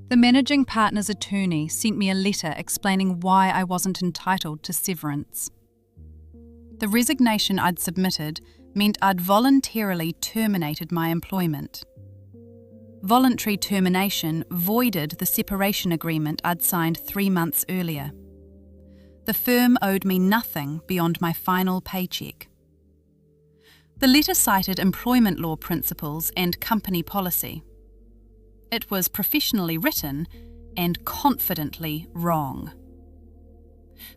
The managing partner's attorney sent me a letter explaining why I wasn't entitled to severance. The resignation I'd submitted meant I'd voluntarily terminated my employment. Voluntary termination voided the separation agreement I'd signed 3 months earlier. The firm owed me nothing beyond my final paycheck. The letter cited employment law principles and company policy. It was professionally written and confidently wrong.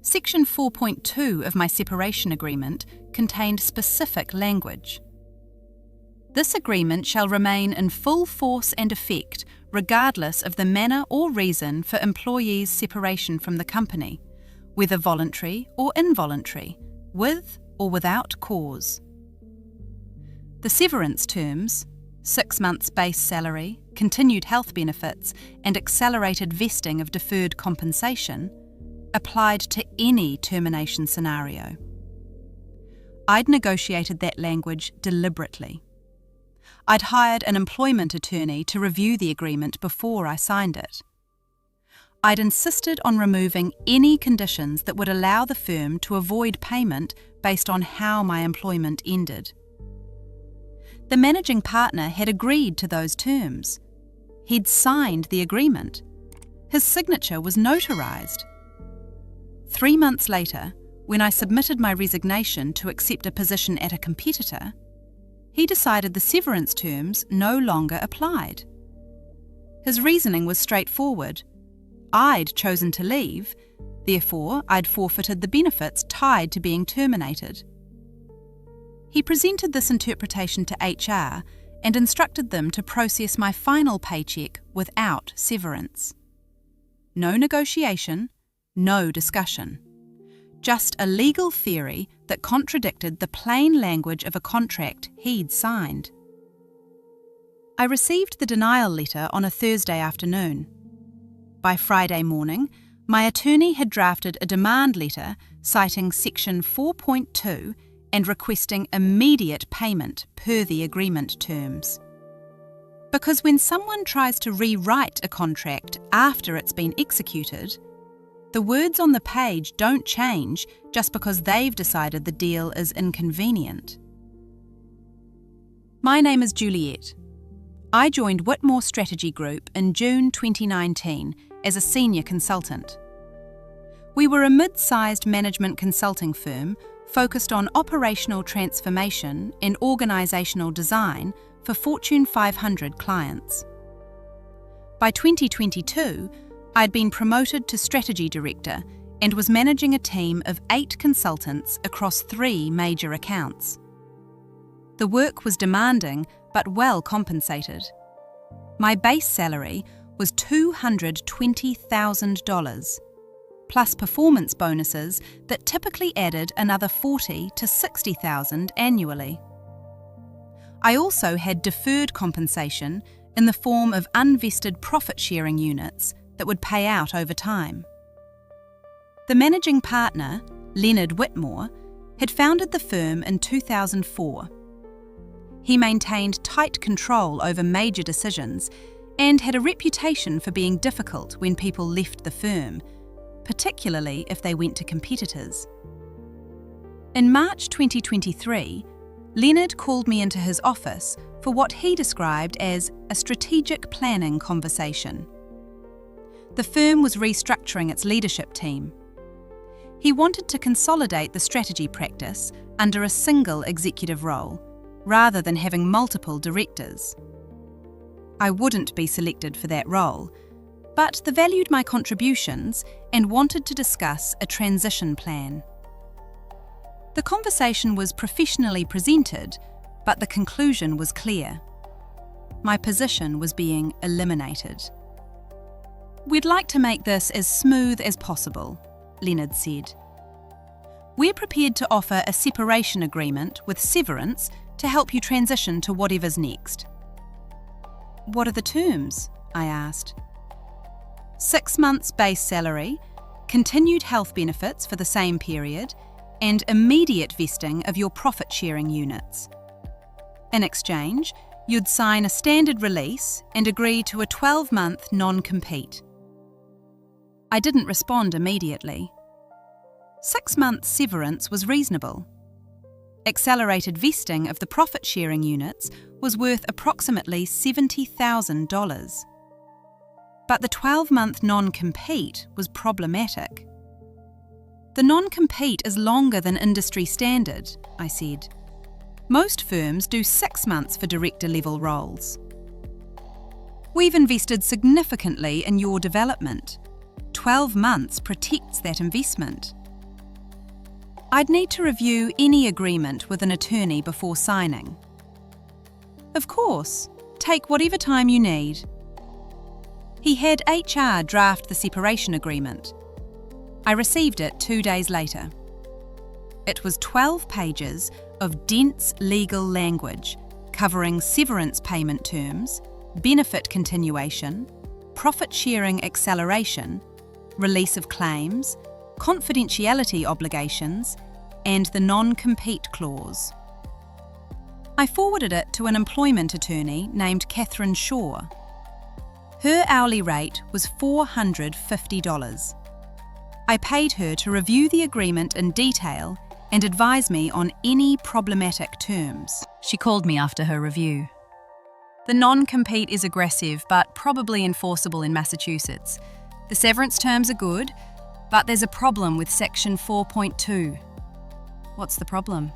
Section 4.2 of my separation agreement contained specific language. This agreement shall remain in full force and effect regardless of the manner or reason for employees' separation from the company, whether voluntary or involuntary, with or without cause. The severance terms, 6 months base salary, continued health benefits, and accelerated vesting of deferred compensation, applied to any termination scenario. I'd negotiated that language deliberately. I'd hired an employment attorney to review the agreement before I signed it. I'd insisted on removing any conditions that would allow the firm to avoid payment based on how my employment ended. The managing partner had agreed to those terms. He'd signed the agreement. His signature was notarized. 3 months later, when I submitted my resignation to accept a position at a competitor, he decided the severance terms no longer applied. His reasoning was straightforward. I'd chosen to leave, therefore I'd forfeited the benefits tied to being terminated. He presented this interpretation to HR and instructed them to process my final paycheck without severance. No negotiation, no discussion. Just a legal theory that contradicted the plain language of a contract he'd signed. I received the denial letter on a Thursday afternoon. By Friday morning, my attorney had drafted a demand letter citing Section 4.2 and requesting immediate payment per the agreement terms. Because when someone tries to rewrite a contract after it's been executed, the words on the page don't change just because they've decided the deal is inconvenient. My name is Juliet. I joined Whitmore Strategy Group in June 2019 as a senior consultant. We were a mid-sized management consulting firm focused on operational transformation and organisational design for Fortune 500 clients. By 2022, I'd been promoted to strategy director and was managing a team of 8 consultants across 3 major accounts. The work was demanding but well compensated. My base salary was $220,000, plus performance bonuses that typically added another $40,000 to $60,000 annually. I also had deferred compensation in the form of unvested profit-sharing units that would pay out over time. The managing partner, Leonard Whitmore, had founded the firm in 2004. He maintained tight control over major decisions and had a reputation for being difficult when people left the firm, particularly if they went to competitors. In March 2023, Leonard called me into his office for what he described as a strategic planning conversation. The firm was restructuring its leadership team. He wanted to consolidate the strategy practice under a single executive role, rather than having multiple directors. I wouldn't be selected for that role, but they valued my contributions and wanted to discuss a transition plan. The conversation was professionally presented, but the conclusion was clear. My position was being eliminated. "We'd like to make this as smooth as possible," Leonard said. "We're prepared to offer a separation agreement with severance to help you transition to whatever's next." "What are the terms?" I asked. 6 months base salary, continued health benefits for the same period, and immediate vesting of your profit-sharing units. In exchange, You'd sign a standard release and agree to a 12-month non-compete. I didn't respond immediately. 6-month severance was reasonable. Accelerated vesting of the profit-sharing units was worth approximately $70,000. But the 12-month non-compete was problematic. The non-compete is longer than industry standard, I said. Most firms do 6 months for director-level roles. We've invested significantly in your development. 12 months protects that investment. I'd need to review any agreement with an attorney before signing. Of course, take whatever time you need. He had HR draft the separation agreement. I received it 2 days later. It was 12 pages of dense legal language covering severance payment terms, benefit continuation, profit-sharing acceleration, release of claims, confidentiality obligations, and the non-compete clause. I forwarded it to an employment attorney named Catherine Shaw. Her hourly rate was $450. I paid her to review the agreement in detail and advise me on any problematic terms. She called me after her review. The non-compete is aggressive but probably enforceable in Massachusetts. The severance terms are good, but there's a problem with Section 4.2. What's the problem?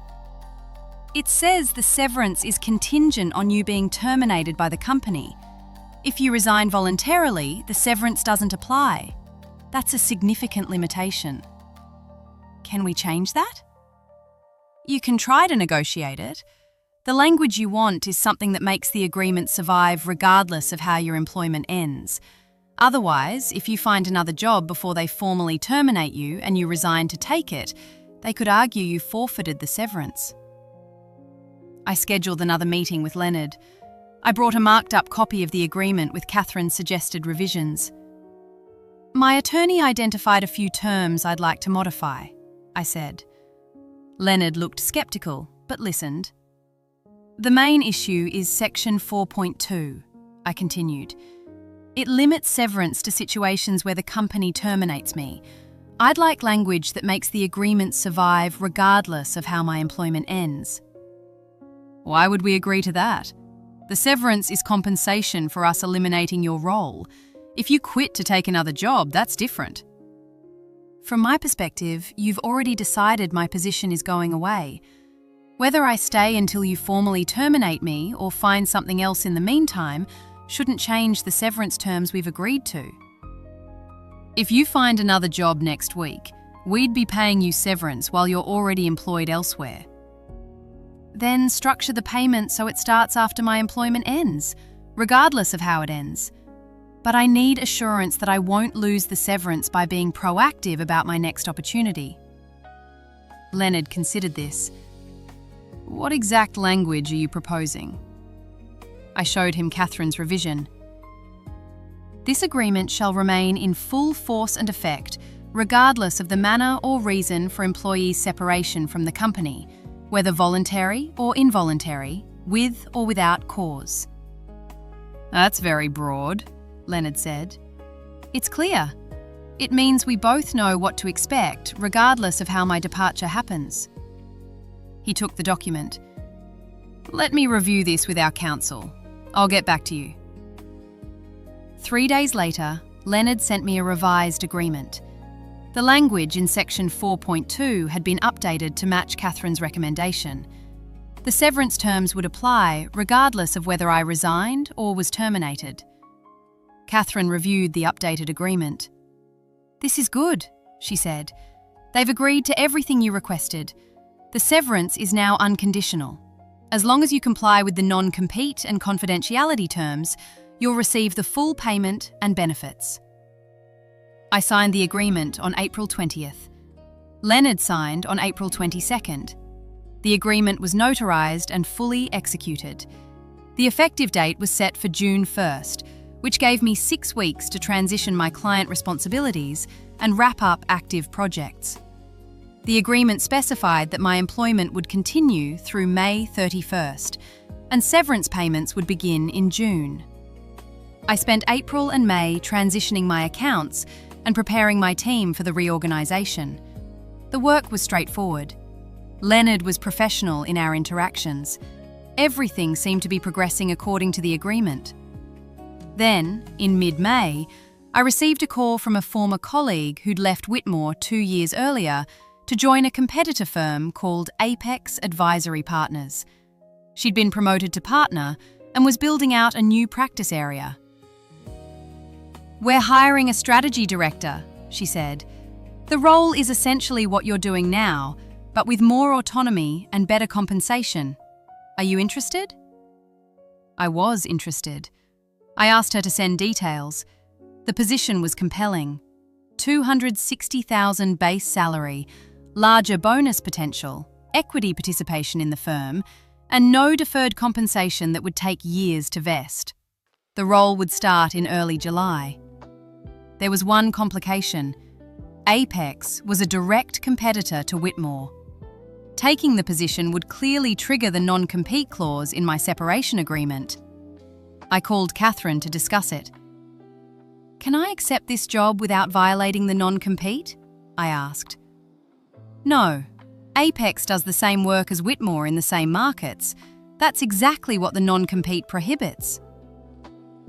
It says the severance is contingent on you being terminated by the company. If you resign voluntarily, the severance doesn't apply. That's a significant limitation. Can we change that? You can try to negotiate it. The language you want is something that makes the agreement survive regardless of how your employment ends. Otherwise, if you find another job before they formally terminate you and you resign to take it, they could argue you forfeited the severance. I scheduled another meeting with Leonard. I brought a marked-up copy of the agreement with Catherine's suggested revisions. My attorney identified a few terms I'd like to modify, I said. Leonard looked sceptical, but listened. The main issue is Section 4.2, I continued. It limits severance to situations where the company terminates me. I'd like language that makes the agreement survive regardless of how my employment ends. Why would we agree to that? The severance is compensation for us eliminating your role. If you quit to take another job, that's different. From my perspective, you've already decided my position is going away. Whether I stay until you formally terminate me or find something else in the meantime shouldn't change the severance terms we've agreed to. If you find another job next week, we'd be paying you severance while you're already employed elsewhere. Then structure the payment so it starts after my employment ends, regardless of how it ends. But I need assurance that I won't lose the severance by being proactive about my next opportunity. Leonard considered this. What exact language are you proposing? I showed him Catherine's revision. This agreement shall remain in full force and effect, regardless of the manner or reason for employees' separation from the company, whether voluntary or involuntary, with or without cause. That's very broad, Leonard said. It's clear. It means we both know what to expect, regardless of how my departure happens. He took the document. Let me review this with our counsel. I'll get back to you. 3 days later, Leonard sent me a revised agreement. The language in Section 4.2 had been updated to match Catherine's recommendation. The severance terms would apply regardless of whether I resigned or was terminated. Catherine reviewed the updated agreement. This is good, she said. They've agreed to everything you requested. The severance is now unconditional. As long as you comply with the non-compete and confidentiality terms, you'll receive the full payment and benefits. I signed the agreement on April 20th. Leonard signed on April 22nd. The agreement was notarized and fully executed. The effective date was set for June 1st, which gave me 6 weeks to transition my client responsibilities and wrap up active projects. The agreement specified that my employment would continue through May 31st, and severance payments would begin in June. I spent April and May transitioning my accounts and preparing my team for the reorganisation. The work was straightforward. Leonard was professional in our interactions. Everything seemed to be progressing according to the agreement. Then, in mid-May, I received a call from a former colleague who'd left Whitmore 2 years earlier to join a competitor firm called Apex Advisory Partners. She'd been promoted to partner and was building out a new practice area. "We're hiring a strategy director," she said. "The role is essentially what you're doing now, but with more autonomy and better compensation. Are you interested?" I was interested. I asked her to send details. The position was compelling. 260,000 base salary, larger bonus potential, equity participation in the firm, and no deferred compensation that would take years to vest. The role would start in early July. There was one complication. Apex was a direct competitor to Whitmore. Taking the position would clearly trigger the non-compete clause in my separation agreement. I called Catherine to discuss it. "Can I accept this job without violating the non-compete?" I asked. "No. Apex does the same work as Whitmore in the same markets. That's exactly what the non-compete prohibits."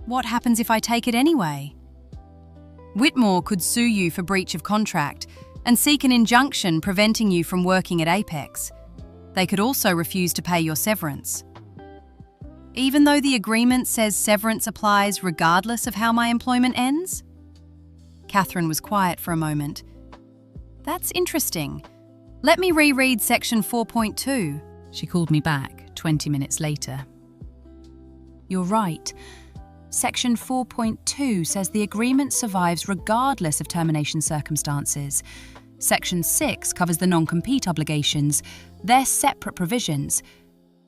"What happens if I take it anyway?" "Whitmore could sue you for breach of contract and seek an injunction preventing you from working at Apex. They could also refuse to pay your severance." "Even though the agreement says severance applies regardless of how my employment ends?" Catherine was quiet for a moment. "That's interesting. Let me reread section 4.2. She called me back 20 minutes later. "You're right. Section 4.2 says the agreement survives regardless of termination circumstances. Section 6 covers the non-compete obligations. They're separate provisions.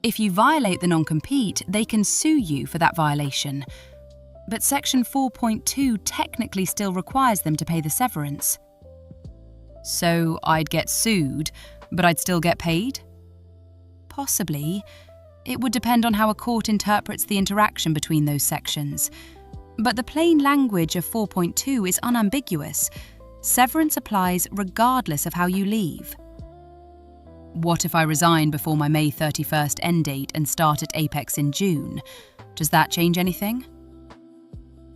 If you violate the non-compete, they can sue you for that violation. But Section 4.2 technically still requires them to pay the severance." "So I'd get sued, but I'd still get paid?" "Possibly. It would depend on how a court interprets the interaction between those sections. But the plain language of 4.2 is unambiguous. Severance applies regardless of how you leave." "What if I resign before my May 31st end date and start at Apex in June? Does that change anything?"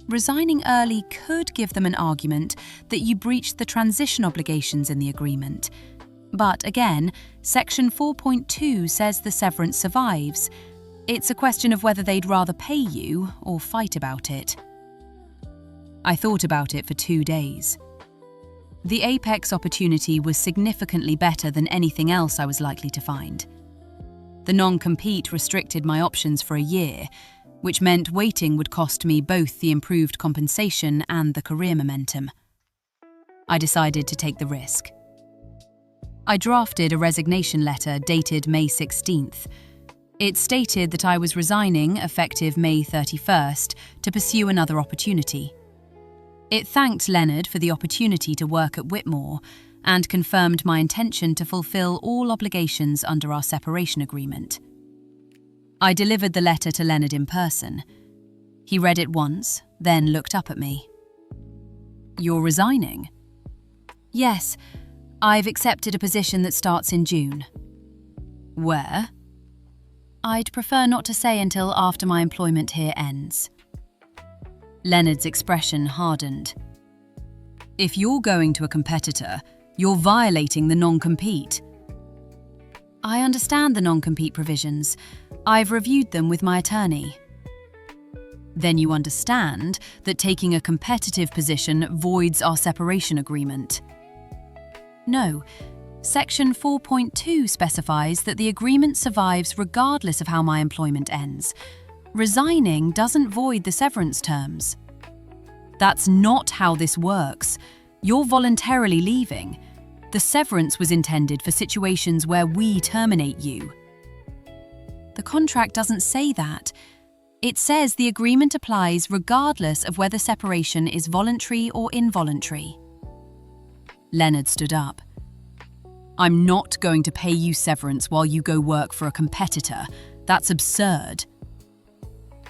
Resigning early could give them an argument that you breached the transition obligations in the agreement. But again, Section 4.2 says the severance survives. It's a question of whether they'd rather pay you or fight about it. I thought about it for 2 days. The Apex opportunity was significantly better than anything else I was likely to find. The non-compete restricted my options for a year, which meant waiting would cost me both the improved compensation and the career momentum. I decided to take the risk. I drafted a resignation letter dated May 16th. It stated that I was resigning effective May 31st to pursue another opportunity. It thanked Leonard for the opportunity to work at Whitmore and confirmed my intention to fulfill all obligations under our separation agreement. I delivered the letter to Leonard in person. He read it once, then looked up at me. "You're resigning?" "Yes. I've accepted a position that starts in June." "Where?" "I'd prefer not to say until after my employment here ends." Leonard's expression hardened. "If you're going to a competitor, you're violating the non-compete." "I understand the non-compete provisions. I've reviewed them with my attorney." "Then you understand that taking a competitive position voids our separation agreement." "No. Section 4.2 specifies that the agreement survives regardless of how my employment ends. Resigning doesn't void the severance terms." "That's not how this works. You're voluntarily leaving. The severance was intended for situations where we terminate you." "The contract doesn't say that. It says the agreement applies regardless of whether separation is voluntary or involuntary." Leonard stood up. "I'm not going to pay you severance while you go work for a competitor. That's absurd.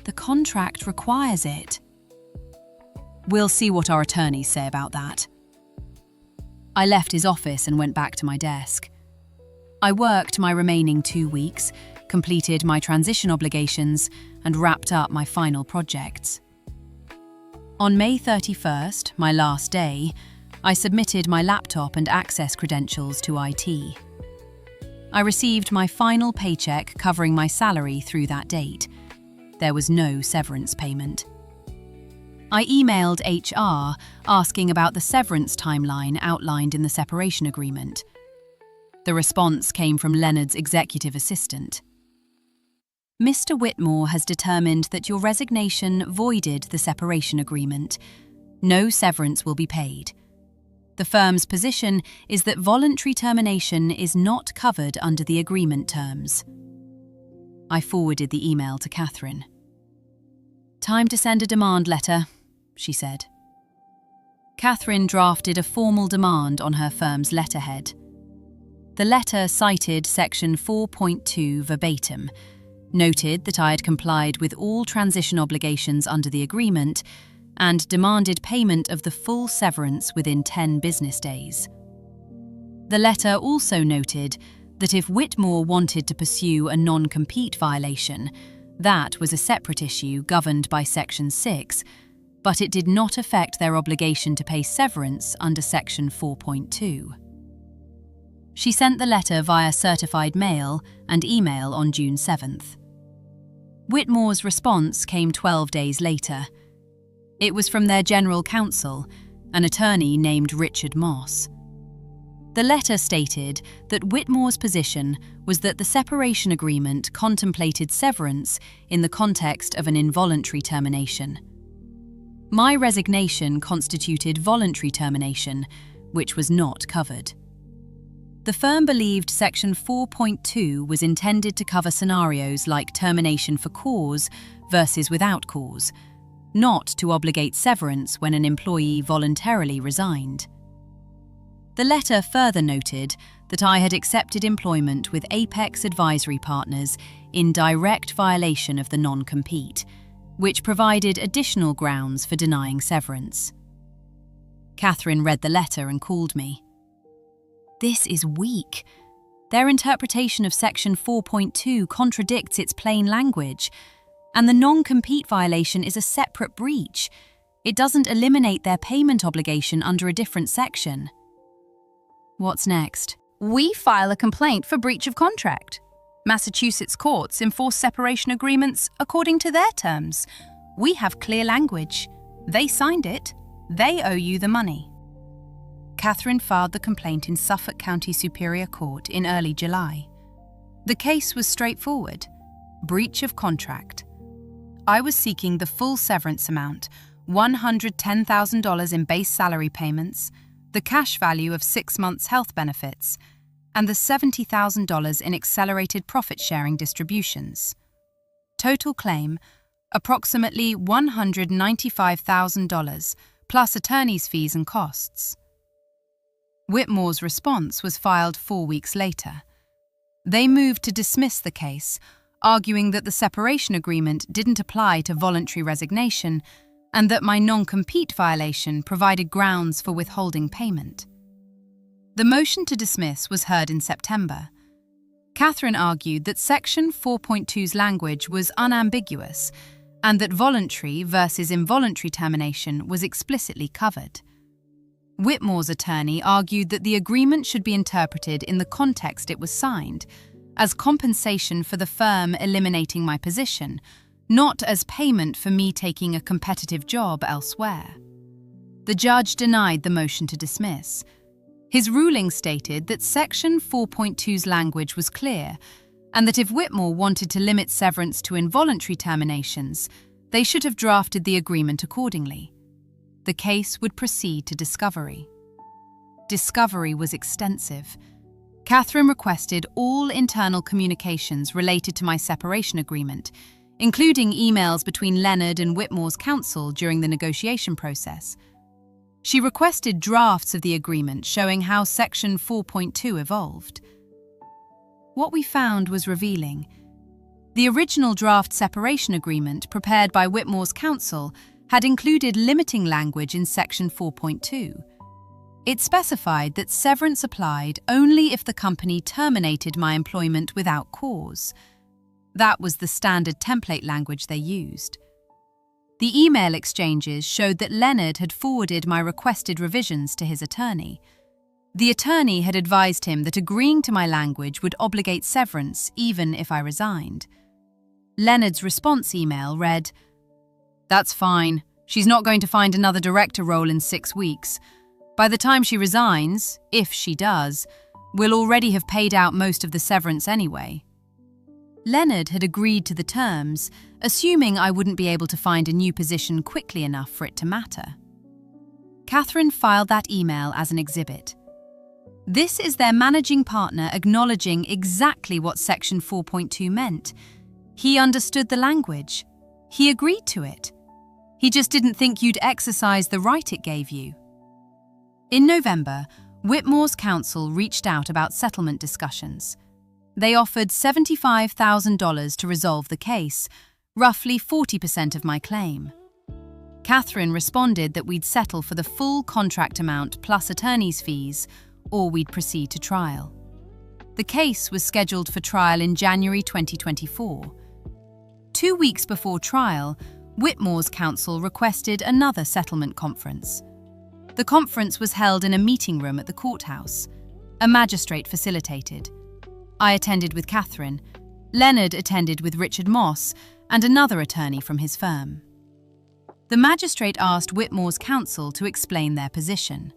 The contract requires it. We'll see what our attorneys say about that. I left his office and went back to my desk. I worked my remaining 2 weeks, completed my transition obligations, and wrapped up my final projects. On May 31st, my last day, I submitted my laptop and access credentials to IT. I received my final paycheck covering my salary through that date. There was no severance payment. I emailed HR asking about the severance timeline outlined in the separation agreement. The response came from Leonard's executive assistant. Mr. Whitmore has determined that your resignation voided the separation agreement. No severance will be paid. The firm's position is that voluntary termination is not covered under the agreement terms. I forwarded the email to Catherine. Time to send a demand letter, she said. Catherine drafted a formal demand on her firm's letterhead. The letter cited Section 4.2 verbatim, noted that I had complied with all transition obligations under the agreement, and demanded payment of the full severance within 10 business days. The letter also noted that if Whitmore wanted to pursue a non-compete violation, that was a separate issue governed by Section 6, but it did not affect their obligation to pay severance under Section 4.2. She sent the letter via certified mail and email on June 7th. Whitmore's response came 12 days later. It was from their general counsel, an attorney named Richard Moss. The letter stated that Whitmore's position was that the separation agreement contemplated severance in the context of an involuntary termination. My resignation constituted voluntary termination, which was not covered. The firm believed Section 4.2 was intended to cover scenarios like termination for cause versus without cause, not to obligate severance when an employee voluntarily resigned. The letter further noted that I had accepted employment with Apex Advisory Partners in direct violation of the non-compete, which provided additional grounds for denying severance. Catherine read the letter and called me. This is weak. Their interpretation of Section 4.2 contradicts its plain language, and the non-compete violation is a separate breach. It doesn't eliminate their payment obligation under a different section. What's next? We file a complaint for breach of contract. Massachusetts courts enforce separation agreements according to their terms. We have clear language. They signed it. They owe you the money. Catherine filed the complaint in Suffolk County Superior Court in early July. The case was straightforward. Breach of contract. I was seeking the full severance amount, $110,000 in base salary payments, the cash value of 6 months' health benefits, and the $70,000 in accelerated profit-sharing distributions. Total claim, approximately $195,000, plus attorney's fees and costs. Whitmore's response was filed 4 weeks later. They moved to dismiss the case, arguing that the separation agreement didn't apply to voluntary resignation and that my non-compete violation provided grounds for withholding payment. The motion to dismiss was heard in September. Catherine argued that Section 4.2's language was unambiguous and that voluntary versus involuntary termination was explicitly covered. Whitmore's attorney argued that the agreement should be interpreted in the context it was signed, as compensation for the firm eliminating my position, not as payment for me taking a competitive job elsewhere. The judge denied the motion to dismiss. His ruling stated that Section 4.2's language was clear, and that if Whitmore wanted to limit severance to involuntary terminations, they should have drafted the agreement accordingly. The case would proceed to discovery. Discovery was extensive. Catherine requested all internal communications related to my separation agreement, including emails between Leonard and Whitmore's counsel during the negotiation process. She requested drafts of the agreement showing how Section 4.2 evolved. What we found was revealing. The original draft separation agreement prepared by Whitmore's counsel had included limiting language in Section 4.2. It specified that severance applied only if the company terminated my employment without cause. That was the standard template language they used. The email exchanges showed that Leonard had forwarded my requested revisions to his attorney. The attorney had advised him that agreeing to my language would obligate severance even if I resigned. Leonard's response email read, "That's fine. She's not going to find another director role in 6 weeks. By the time she resigns, if she does, we'll already have paid out most of the severance anyway." Leonard had agreed to the terms, assuming I wouldn't be able to find a new position quickly enough for it to matter. Catherine filed that email as an exhibit. This is their managing partner acknowledging exactly what Section 4.2 meant. He understood the language. He agreed to it. He just didn't think you'd exercise the right it gave you. In November, Whitmore's counsel reached out about settlement discussions. They offered $75,000 to resolve the case, roughly 40% of my claim. Catherine responded that we'd settle for the full contract amount plus attorney's fees, or we'd proceed to trial. The case was scheduled for trial in January 2024. 2 weeks before trial, Whitmore's counsel requested another settlement conference. The conference was held in a meeting room at the courthouse. A magistrate facilitated. I attended with Catherine. Leonard attended with Richard Moss and another attorney from his firm. The magistrate asked Whitmore's counsel to explain their position.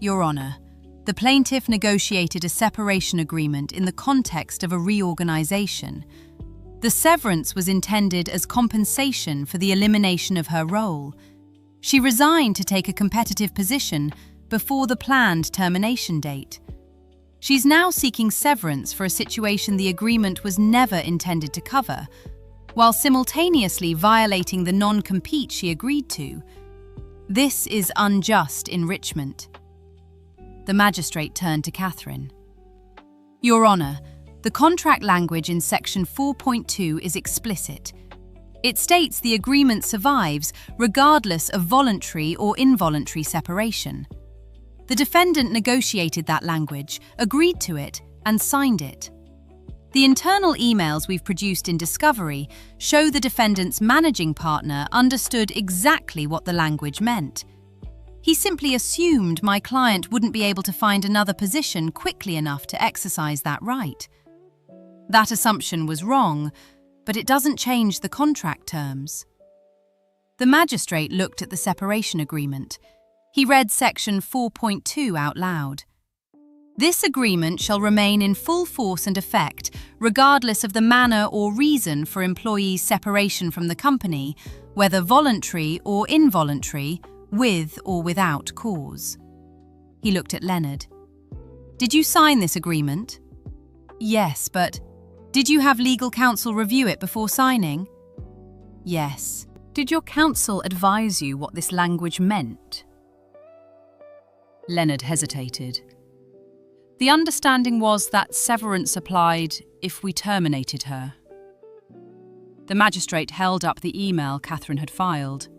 "Your Honour, the plaintiff negotiated a separation agreement in the context of a reorganisation. The severance was intended as compensation for the elimination of her role. She resigned to take a competitive position before the planned termination date. She's now seeking severance for a situation the agreement was never intended to cover, while simultaneously violating the non-compete she agreed to. This is unjust enrichment." The magistrate turned to Catherine. "Your Honour, the contract language in Section 4.2 is explicit. It states the agreement survives regardless of voluntary or involuntary separation. The defendant negotiated that language, agreed to it, and signed it. The internal emails we've produced in discovery show the defendant's managing partner understood exactly what the language meant. He simply assumed my client wouldn't be able to find another position quickly enough to exercise that right. That assumption was wrong, but it doesn't change the contract terms." The magistrate looked at the separation agreement. He read Section 4.2 out loud. "This agreement shall remain in full force and effect, regardless of the manner or reason for employees' separation from the company, whether voluntary or involuntary, with or without cause." He looked at Leonard. "Did you sign this agreement?" "Yes, but..." "Did you have legal counsel review it before signing?" "Yes." "Did your counsel advise you what this language meant?" Leonard hesitated. "The understanding was that severance applied if we terminated her." The magistrate held up the email Catherine had filed.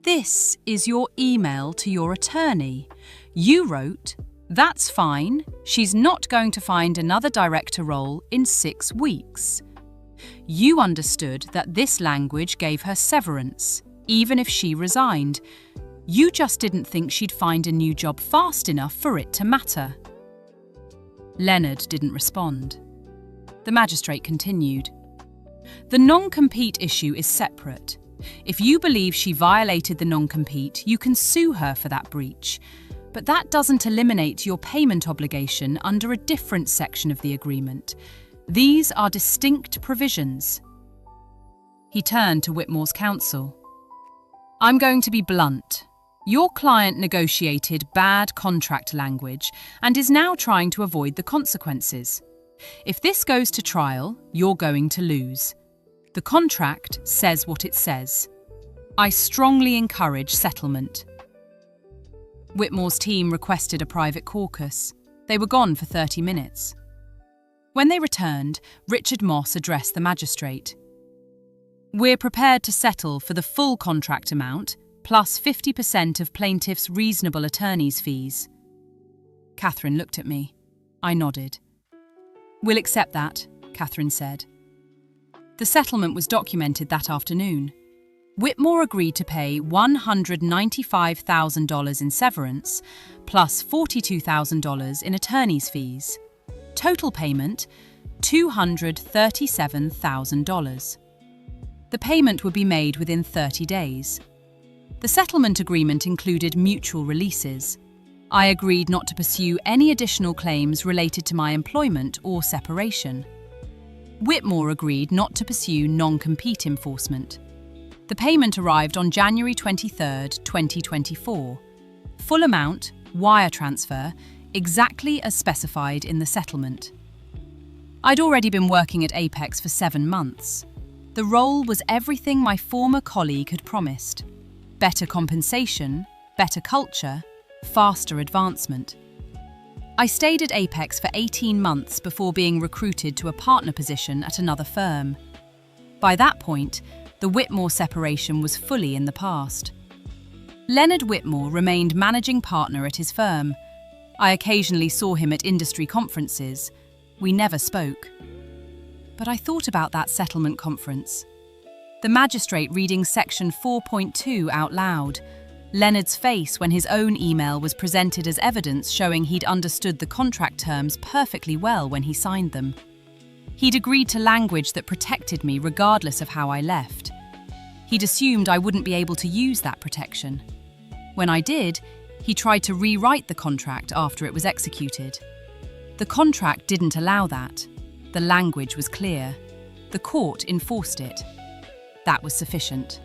"This is your email to your attorney. You wrote, 'That's fine, she's not going to find another director role in 6 weeks.' You understood that this language gave her severance, even if she resigned. You just didn't think she'd find a new job fast enough for it to matter." Leonard didn't respond. The magistrate continued. "The non-compete issue is separate. If you believe she violated the non-compete, you can sue her for that breach. But that doesn't eliminate your payment obligation under a different section of the agreement. These are distinct provisions." He turned to Whitmore's counsel. "I'm going to be blunt. Your client negotiated bad contract language and is now trying to avoid the consequences. If this goes to trial, you're going to lose. The contract says what it says. I strongly encourage settlement." Whitmore's team requested a private caucus. They were gone for 30 minutes. When they returned, Richard Moss addressed the magistrate. "We're prepared to settle for the full contract amount, plus 50% of plaintiff's reasonable attorney's fees." Catherine looked at me. I nodded. "We'll accept that," Catherine said. The settlement was documented that afternoon. Whitmore agreed to pay $195,000 in severance, plus $42,000 in attorney's fees. Total payment, $237,000. The payment would be made within 30 days. The settlement agreement included mutual releases. I agreed not to pursue any additional claims related to my employment or separation. Whitmore agreed not to pursue non-compete enforcement. The payment arrived on January 23, 2024. Full amount, wire transfer, exactly as specified in the settlement. I'd already been working at Apex for 7 months. The role was everything my former colleague had promised. Better compensation, better culture, faster advancement. I stayed at Apex for 18 months before being recruited to a partner position at another firm. By that point, the Whitmore separation was fully in the past. Leonard Whitmore remained managing partner at his firm. I occasionally saw him at industry conferences. We never spoke. But I thought about that settlement conference. The magistrate reading section 4.2 out loud. Leonard's face when his own email was presented as evidence showing he'd understood the contract terms perfectly well when he signed them. He'd agreed to language that protected me regardless of how I left. He'd assumed I wouldn't be able to use that protection. When I did, he tried to rewrite the contract after it was executed. The contract didn't allow that. The language was clear. The court enforced it. That was sufficient.